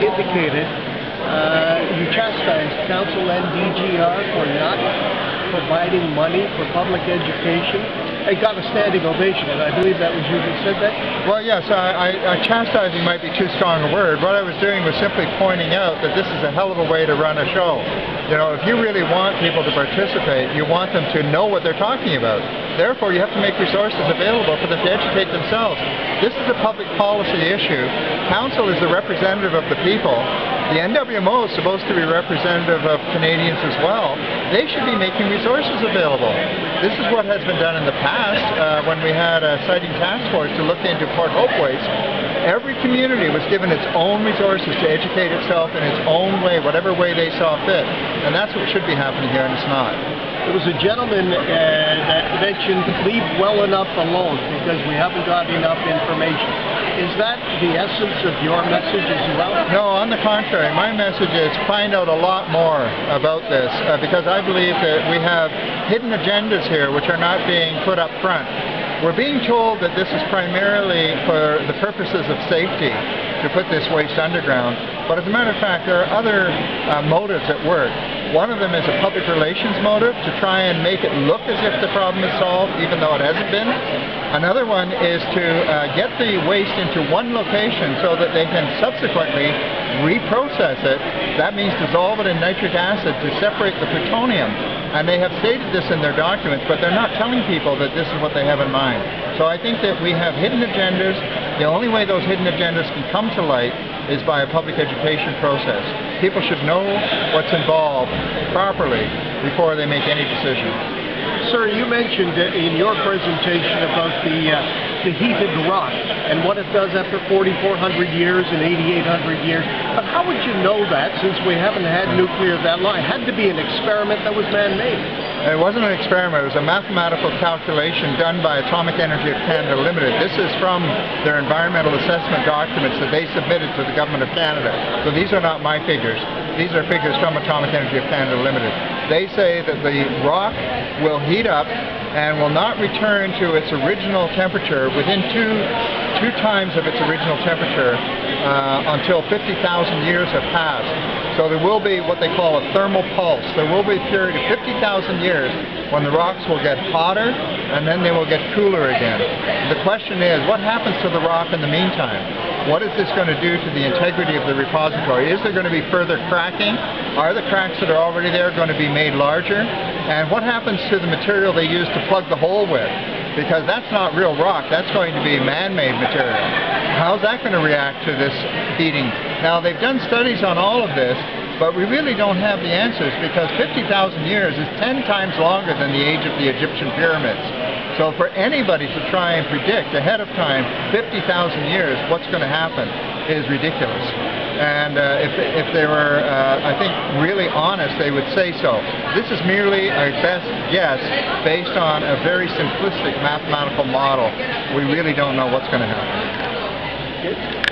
indicated you chastised Council and DGR for not providing money for public education. It got a standing ovation, and I believe that was you who said that. Well, yes, chastising might be too strong a word. What I was doing was simply pointing out that this is a hell of a way to run a show. You know, if you really want people to participate, you want them to know what they're talking about. Therefore, you have to make resources available for them to educate themselves. This is a public policy issue. Council is the representative of the people. The NWMO is supposed to be representative of Canadians as well. They should be making resources available. This is what has been done in the past when we had a siting task force to look into Port Hope waste. Every community was given its own resources to educate itself in its own way, whatever way they saw fit. And that's what should be happening here, and it's not. There was a gentleman that mentioned leave well enough alone because we haven't got enough information. Is that the essence of your message as well? No, on the contrary. My message is find out a lot more about this because I believe that we have hidden agendas here which are not being put up front. We're being told that this is primarily for the purposes of safety to put this waste underground, but as a matter of fact there are other motives at work. One of them is a public relations motive to try and make it look as if the problem is solved even though it hasn't been. Another one is to get the waste into one location so that they can subsequently reprocess it. That means dissolve it in nitric acid to separate the plutonium. And they have stated this in their documents, but they're not telling people that this is what they have in mind. So I think that we have hidden agendas. The only way those hidden agendas can come to light is by a public education process. People should know what's involved properly before they make any decision. Sir, you mentioned in your presentation about the heated rock and what it does after 4,400 years and 8,800 years. But how would you know that since we haven't had nuclear that long? It had to be an experiment that was man-made. It wasn't an experiment. It was a mathematical calculation done by Atomic Energy of Canada Limited. This is from their environmental assessment documents that they submitted to the Government of Canada. So these are not my figures. These are figures from Atomic Energy of Canada Limited. They say that the rock will heat up and will not return to its original temperature within two times of its original temperature until 50,000 years have passed. So there will be what they call a thermal pulse. There will be a period of 50,000 years when the rocks will get hotter and then they will get cooler again. The question is, what happens to the rock in the meantime? What is this going to do to the integrity of the repository? Is there going to be further cracking? Are the cracks that are already there going to be made larger? And what happens to the material they use to plug the hole with? Because that's not real rock, that's going to be man-made material. How's that going to react to this heating? Now they've done studies on all of this, but we really don't have the answers because 50,000 years is 10 times longer than the age of the Egyptian pyramids. So for anybody to try and predict ahead of time 50,000 years what's going to happen is ridiculous. And if they were, I think, really honest, they would say so. This is merely a best guess based on a very simplistic mathematical model. We really don't know what's going to happen.